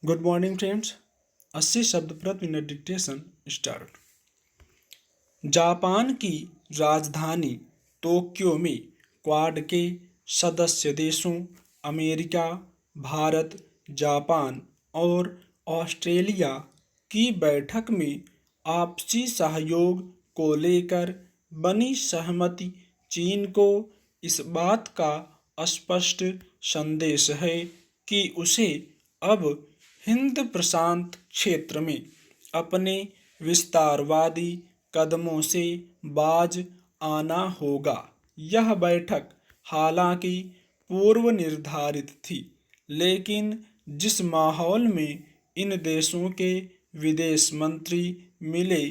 Good morning friends. 80 शब्द प्रति minute dictation start. Japan की राजधानी टोक्यो में क्वाड के सदस्य देशों अमेरिका, भारत, जापान और ऑस्ट्रेलिया की बैठक में आपसी सहयोग को लेकर बनी सहमति चीन को इस बात का स्पष्ट संदेश है कि उसे अब हिंद प्रशांत क्षेत्र में अपने विस्तारवादी कदमों से बाज आना होगा। यह बैठक हालांकि पूर्व निर्धारित थी, लेकिन जिस माहौल में इन देशों के विदेश मंत्री मिले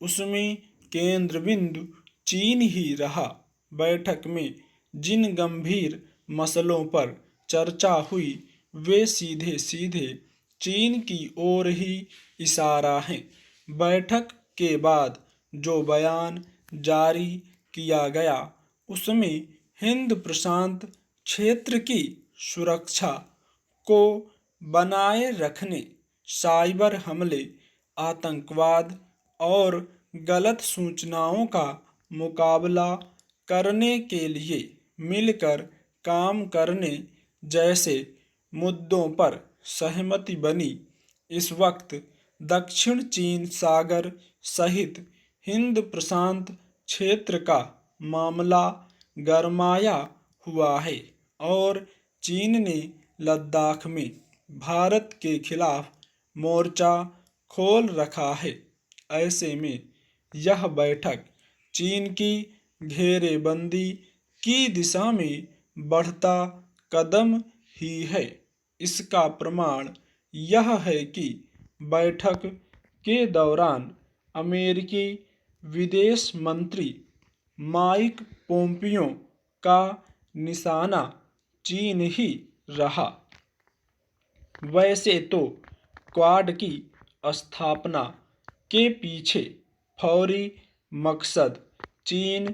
उसमें केंद्र बिंदु चीन ही रहा। बैठक में जिन गंभीर मसलों पर चर्चा हुई वे सीधे सीधे चीन की ओर ही इशारा है। बैठक के बाद जो बयान जारी किया गया उसमें हिंद प्रशांत क्षेत्र की सुरक्षा को बनाए रखने, साइबर हमले, आतंकवाद और गलत सूचनाओं का मुकाबला करने के लिए मिलकर काम करने जैसे मुद्दों पर सहमति बनी। इस वक्त दक्षिण चीन सागर सहित हिंद प्रशांत क्षेत्र का मामला गरमाया हुआ है और चीन ने लद्दाख में भारत के खिलाफ मोर्चा खोल रखा है। ऐसे में यह बैठक चीन की घेरेबंदी की दिशा में बढ़ता कदम ही है। इसका प्रमाण यह है कि बैठक के दौरान अमेरिकी विदेश मंत्री माइक पोम्पियो का निशाना चीन ही रहा। वैसे तो क्वाड की स्थापना के पीछे फौरी मकसद चीन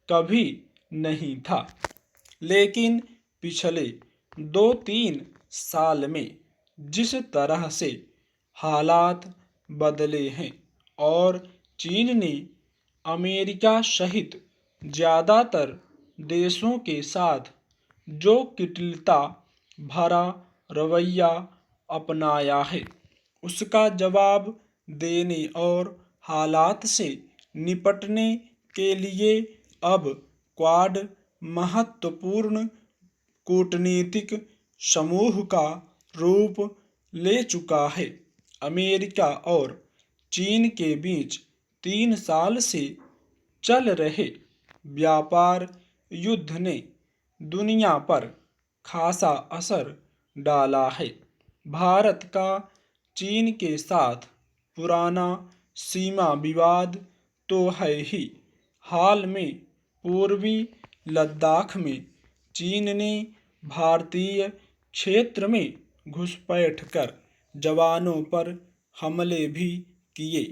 कभी नहीं था, लेकिन पिछले 2-3 साल में जिस तरह से हालात बदले हैं और चीन ने अमेरिका सहित ज़्यादातर देशों के साथ जो कुटिलता भरा रवैया अपनाया है उसका जवाब देने और हालात से निपटने के लिए अब क्वाड महत्वपूर्ण कूटनीतिक समूह का रूप ले चुका है। अमेरिका और चीन के बीच 3 साल से चल रहे व्यापार युद्ध ने दुनिया पर खासा असर डाला है। भारत का चीन के साथ पुराना सीमा विवाद तो है ही। हाल में पूर्वी लद्दाख में चीन ने भारतीय क्षेत्र में घुसपैठ कर जवानों पर हमले भी किए।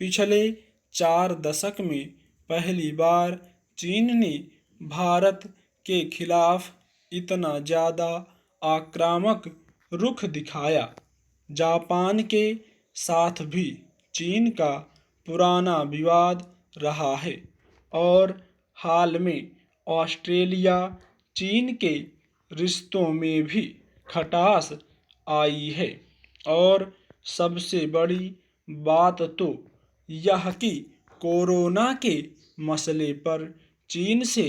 पिछले 4 दशक में पहली बार चीन ने भारत के खिलाफ इतना ज़्यादा आक्रामक रुख दिखाया। जापान के साथ भी चीन का पुराना विवाद रहा है और हाल में ऑस्ट्रेलिया चीन के रिश्तों में भी खटास आई है। और सबसे बड़ी बात तो यह कि कोरोना के मसले पर चीन से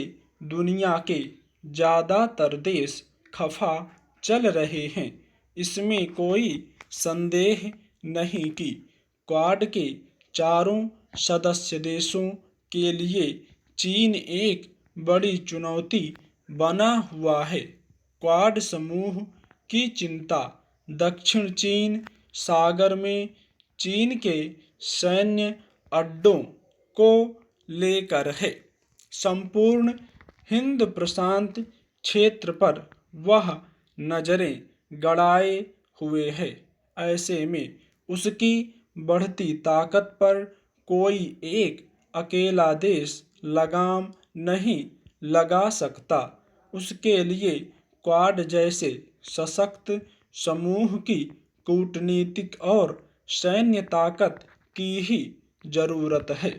दुनिया के ज़्यादातर देश खफा चल रहे हैं। इसमें कोई संदेह नहीं कि क्वाड के चारों सदस्य देशों के लिए चीन एक बड़ी चुनौती बना हुआ है। क्वाड समूह की चिंता दक्षिण चीन सागर में चीन के सैन्य अड्डों को लेकर है। संपूर्ण हिंद प्रशांत क्षेत्र पर वह नजरें गड़ाए हुए है। ऐसे में उसकी बढ़ती ताकत पर कोई एक अकेला देश लगाम नहीं लगा सकता। उसके लिए क्वाड जैसे सशक्त समूह की कूटनीतिक और सैन्य ताकत की ही जरूरत है।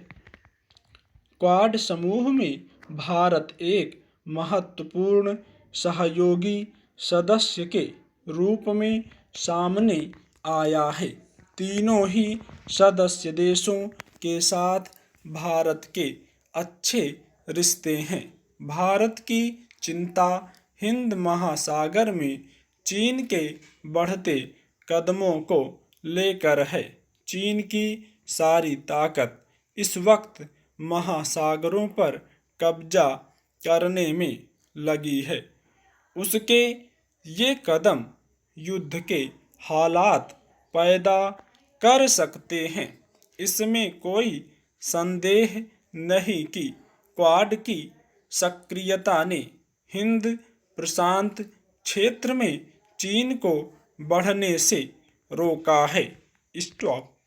क्वाड समूह में भारत एक महत्वपूर्ण सहयोगी सदस्य के रूप में सामने आया है। तीनों ही सदस्य देशों के साथ भारत के अच्छे रिश्ते हैं। भारत की चिंता हिंद महासागर में चीन के बढ़ते कदमों को लेकर है। चीन की सारी ताकत इस वक्त महासागरों पर कब्जा करने में लगी है। उसके ये कदम युद्ध के हालात पैदा कर सकते हैं। इसमें कोई संदेह नहीं कि क्वाड की सक्रियता ने हिंद प्रशांत क्षेत्र में चीन को बढ़ने से रोका है। स्टॉप।